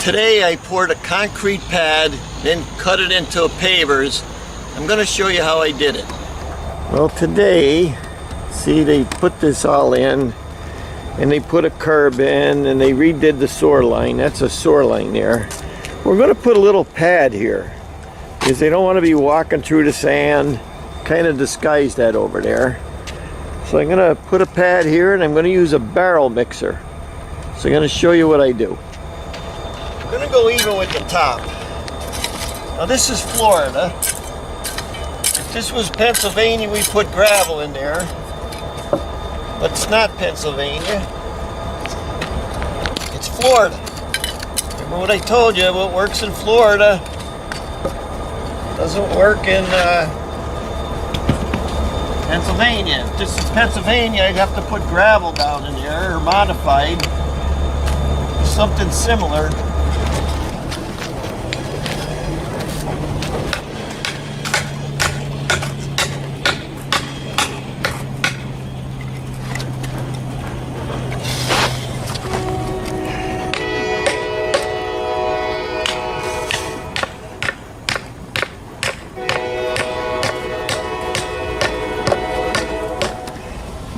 Today I poured a concrete pad, then cut it into pavers. I'm going to show you how I did it. Well, today, see, they put this all in, and they put a curb in, and they redid the sewer line. That's a sewer line there. We're going to put a little pad here, because they don't want to be walking through the sand. Kind of disguise that over there. So I'm going to put a pad here, and I'm going to use a barrel mixer. So I'm going to show you what I do. I'm going to go even with the top. Now this is Florida. If this was Pennsylvania, we put gravel in there. But it's not Pennsylvania. It's Florida. Remember what I told you, what works in Florida doesn't work in Pennsylvania. If this is Pennsylvania, I'd have to put gravel down in there, or modified. Something similar.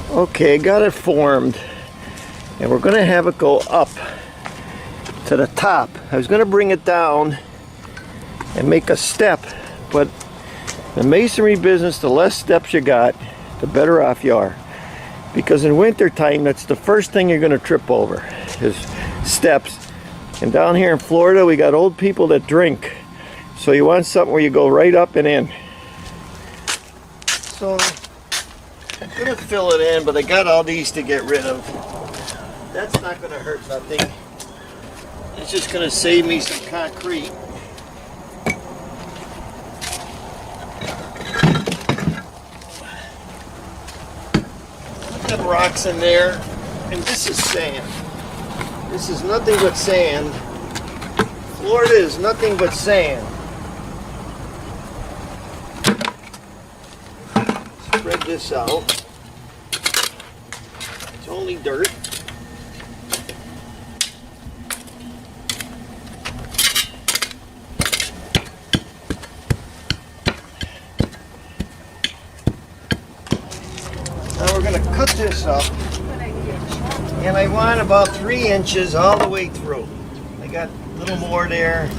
Okay, got it formed, and we're going to have it go up to the top. I was going to bring it down and make a step, but the masonry business, the less steps you got, the better off you are. Because in winter time, that's the first thing you're going to trip over, is steps. And down here in Florida, we got old people that drink. So you want something where you go right up and in. So I'm going to fill it in, but I got all these to get rid of. That's not going to hurt nothing. It's just going to save me some concrete. Put them rocks in there, and this is sand. This is nothing but sand. Florida is nothing but sand. Spread this out. It's only dirt. Now we're going to cut this up, and I want about 3 inches all the way through. I got a little more there,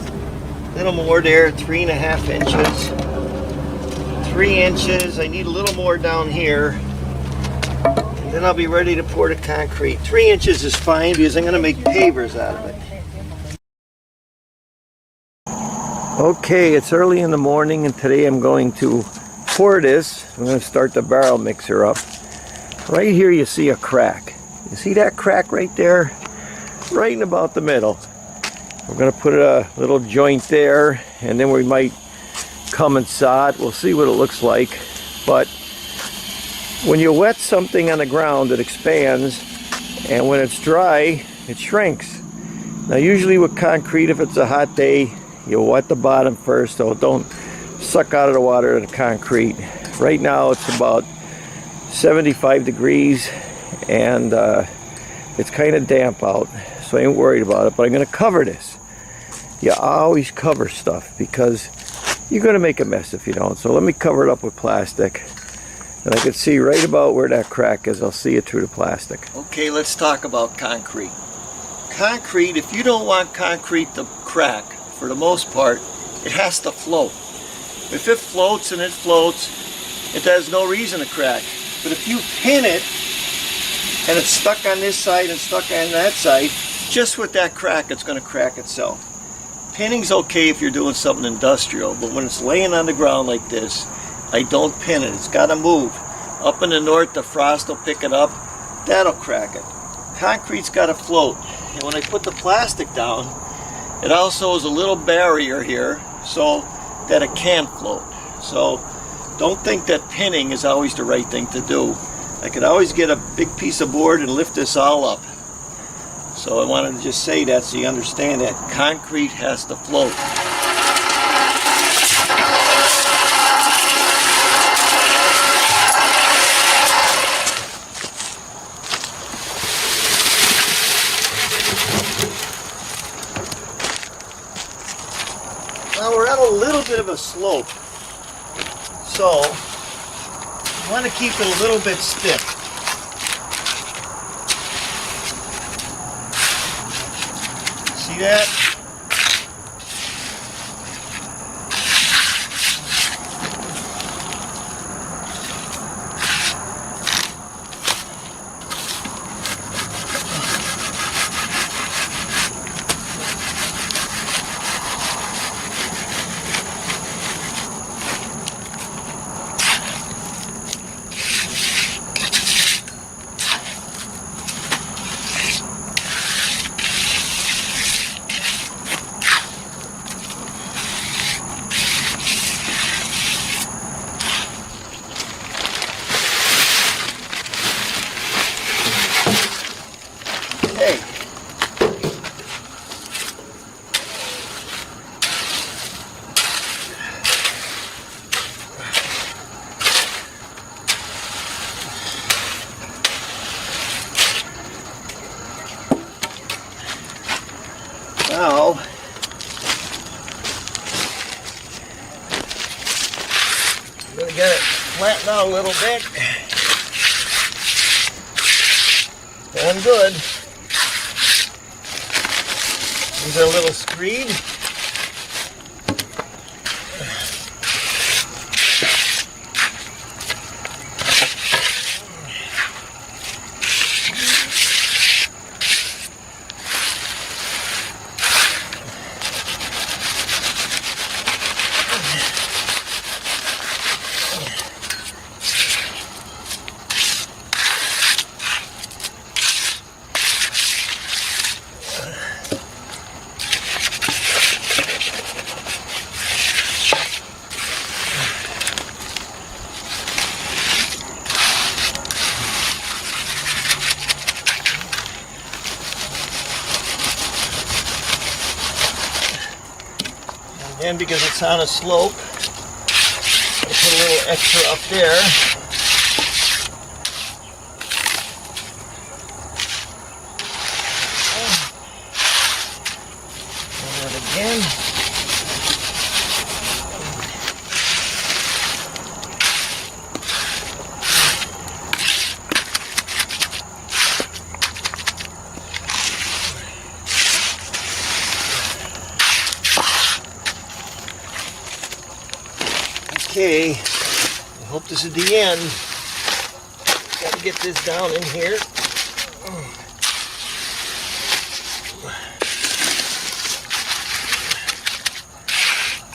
3.5 inches, 3 inches. I need a little more down here, and then I'll be ready to pour the concrete. 3 inches is fine because I'm going to make pavers out of it. Okay, it's early in the morning, and today I'm going to pour this. I'm going to start the barrel mixer up. Right here you see a crack. You see that crack right there? Right in about the middle. We're going to put a little joint there, and then we might come and saw it. We'll see what it looks like. But when you wet something on the ground, it expands, and when it's dry, it shrinks. Now usually with concrete, if it's a hot day, you wet the bottom first, so don't suck out of the water of the concrete. Right now it's about 75 degrees, and it's kind of damp out, so I ain't worried about it. But I'm going to cover this. You always cover stuff because you're going to make a mess if you don't. So let me cover it up with plastic, and I can see right about where that crack is. I'll see it through the plastic. Okay, let's talk about concrete. Concrete, if you don't want concrete to crack, for the most part, it has to float. If it floats and it floats, it has no reason to crack. But if you pin it, and it's stuck on this side and stuck on that side, just with that crack, it's going to crack itself. Pinning's okay if you're doing something industrial, but when it's laying on the ground like this, I don't pin it. It's got to move. Up in the north, the frost will pick it up. That'll crack it. Concrete's got to float. And when I put the plastic down, it also is a little barrier here so that it can float. So don't think that pinning is always the right thing to do. I could always get a big piece of board and lift this all up. So I wanted to just say that so you understand that concrete has to float. a little bit of a slope. So you want to keep it a little bit stiff. See that? Now, I'm going to get it flattened out a little bit. Going good. These are a little screed. And because it's on a slope, I'll put a little extra up there. And that again. Okay, I hope this is the end. Got to get this down in here.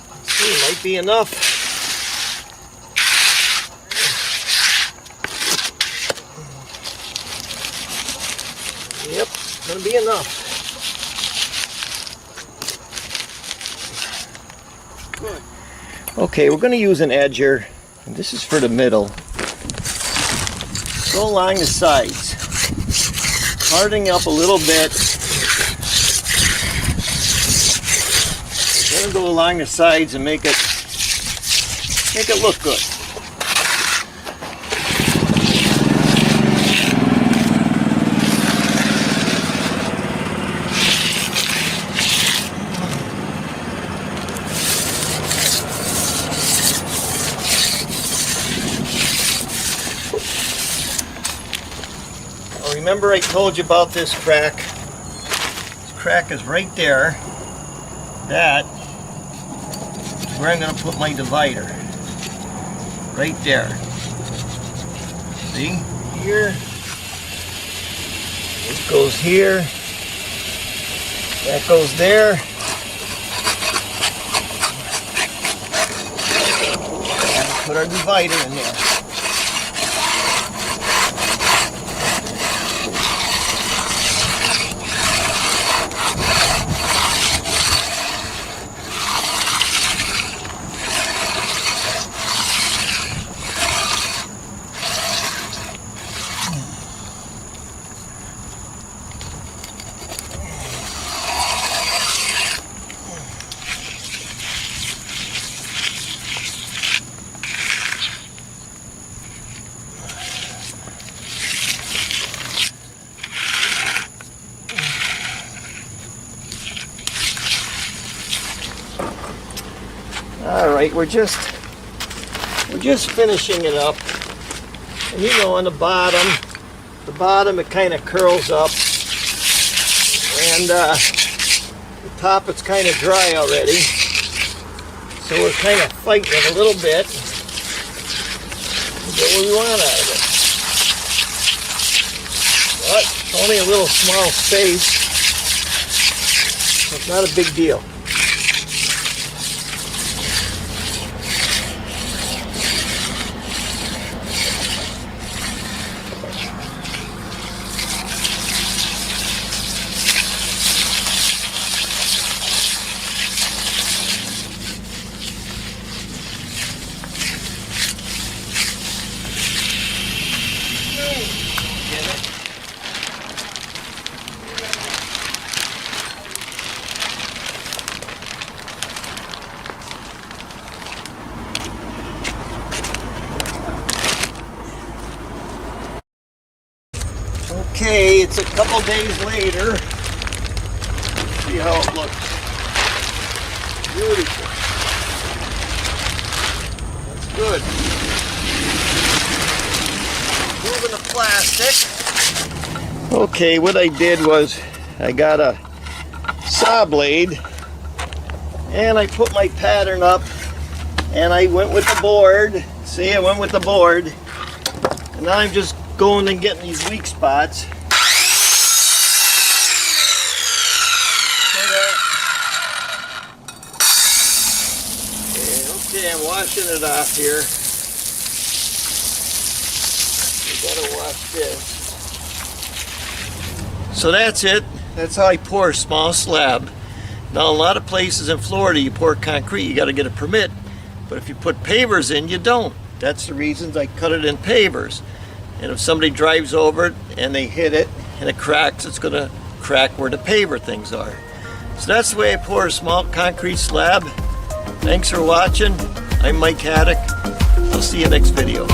Let's see, it might be enough. Yep, it's going to be enough. Good. Okay, we're going to use an edger, and this is for the middle. Go along the sides, parting up a little bit. We're going to go along the sides and make it look good. Remember I told you about this crack? This crack is right there. That is where I'm going to put my divider. Right there. See? Here. This goes here. That goes there. And put our divider in there. Alright, we're just finishing it up. And you know, on the bottom it kind of curls up. And the top it's kind of dry already. So we're kind of fighting it a little bit to get what we want out of it. But it's only a little small space, so it's not a big deal. Okay, it's a couple days later. See how it looks. Beautiful. That's good. Moving the plastic. Okay, what I did was I got a saw blade and I put my pattern up and I went with the board. See, I went with the board. And now I'm just going and getting these weak spots. Okay, I'm washing it off here. You gotta wash this. So that's it. That's how I pour a small slab. Now, a lot of places in Florida, you pour concrete, you gotta get a permit. But if you put pavers in, you don't. That's the reasons I cut it in pavers. And if somebody drives over it and they hit it and it cracks, it's going to crack where the paver things are. So that's the way I pour a small concrete slab. Thanks for watching. I'm Mike Haduck. I'll see you next video.